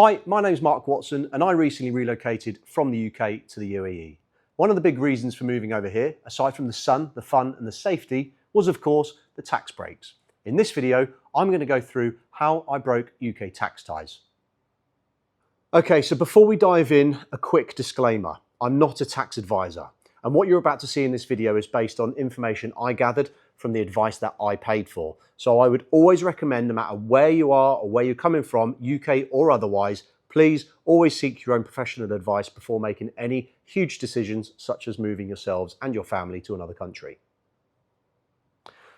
Hi, my name's Mark Watson and I recently relocated from the UK to the UAE. One of the big reasons for moving over here, aside from the sun, the fun and the safety, was of course the tax breaks. In this video, I'm going to go through how I broke UK tax ties. Okay, so before we dive in, a quick disclaimer. I'm not a tax advisor, and what you're about to see in this video is based on information I gathered from the advice that I paid for. So I would always recommend, no matter where you are or where you're coming from, UK or otherwise, please always seek your own professional advice before making any huge decisions such as moving yourselves and your family to another country.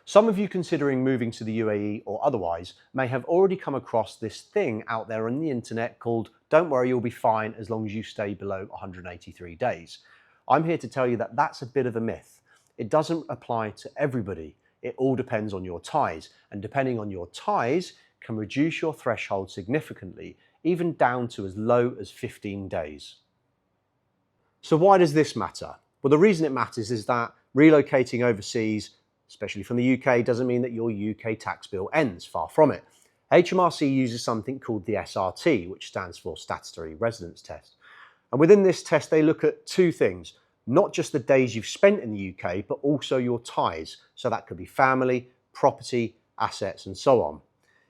Some of you considering moving to the UAE or otherwise may have already come across this thing out there on the internet called "Don't worry, you'll be fine as long as you stay below 183 days." I'm here to tell you that that's a bit of a myth. It doesn't apply to everybody. It all depends on your ties, and depending on your ties can reduce your threshold significantly, even down to as low as 15 days. So why does this matter? Well, the reason it matters is that relocating overseas, especially from the UK, doesn't mean that your UK tax bill ends. Far from it. HMRC uses something called the SRT, which stands for Statutory Residence Test. And within this test, they look at two things. Not just the days you've spent in the UK, but also your ties. So that could be family, property, assets, and so on.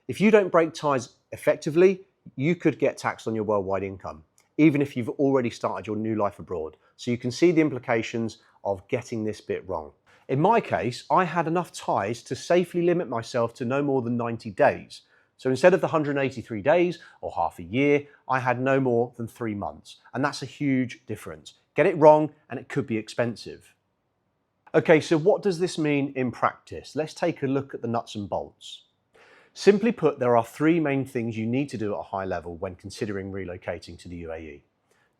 If you don't break ties effectively, you could get taxed on your worldwide income, even if you've already started your new life abroad. So you can see the implications of getting this bit wrong. In my case, I had enough ties to safely limit myself to no more than 90 days. So instead of the 183 days or half a year, I had no more than 3 months. And that's a huge difference. Get it wrong and it could be expensive. Okay, so what does this mean in practice? Let's take a look at the nuts and bolts. Simply put, there are 3 main things you need to do at a high level when considering relocating to the UAE.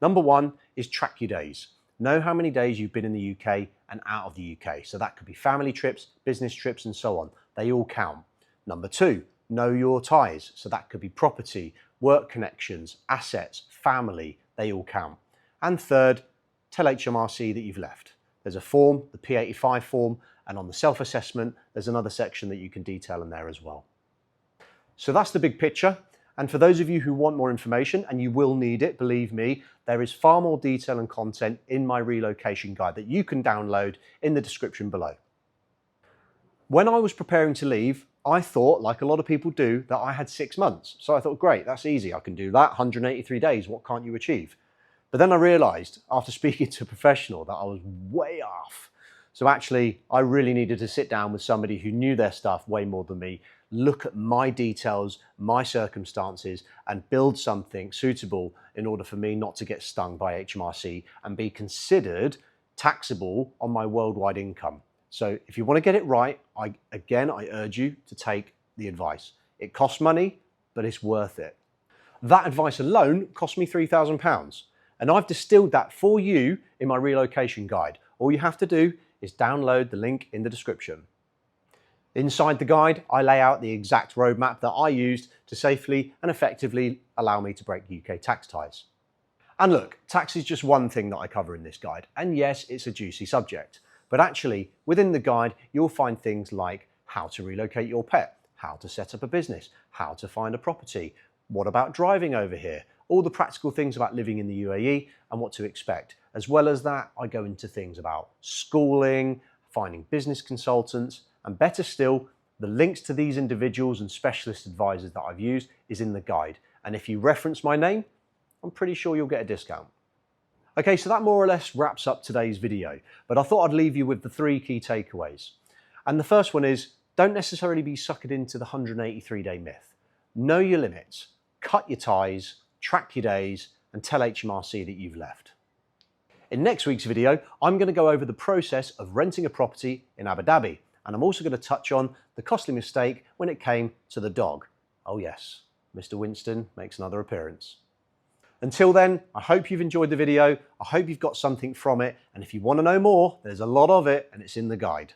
Number 1 is track your days. Know how many days you've been in the UK and out of the UK. So that could be family trips, business trips, and so on. They all count. Number 2, know your ties. So that could be property, work connections, assets, family. They all count. And third, tell HMRC that you've left. There's a form, the P85 form, and on the self-assessment, there's another section that you can detail in there as well. So that's the big picture. And for those of you who want more information, and you will need it, believe me, there is far more detail and content in my relocation guide that you can download in the description below. When I was preparing to leave, I thought, like a lot of people do, that I had 6 months. So I thought, great, that's easy. I can do that, 183 days. What can't you achieve? But then I realized, after speaking to a professional, that I was way off. So actually, I really needed to sit down with somebody who knew their stuff way more than me, look at my details, my circumstances, and build something suitable in order for me not to get stung by HMRC and be considered taxable on my worldwide income. So if you want to get it right, I urge you to take the advice. It costs money, but it's worth it. That advice alone cost me £3,000. And I've distilled that for you in my relocation guide. All you have to do is download the link in the description. Inside the guide, I lay out the exact roadmap that I used to safely and effectively allow me to break UK tax ties. And look, tax is just one thing that I cover in this guide. And yes, it's a juicy subject. But actually, within the guide, you'll find things like how to relocate your pet, how to set up a business, how to find a property, what about driving over here, all the practical things about living in the UAE and what to expect. As well as that, I go into things about schooling, finding business consultants, and better still, the links to these individuals and specialist advisors that I've used is in the guide. And if you reference my name, I'm pretty sure you'll get a discount. Okay, so that more or less wraps up today's video, but I thought I'd leave you with the 3 key takeaways. And the first one is, don't necessarily be suckered into the 183-day myth. Know your limits, cut your ties, track your days, and tell HMRC that you've left. In next week's video, I'm going to go over the process of renting a property in Abu Dhabi, and I'm also going to touch on the costly mistake when it came to the dog. Oh yes, Mr. Winston makes another appearance. Until then, I hope you've enjoyed the video, I hope you've got something from it, and if you want to know more, there's a lot of it and it's in the guide.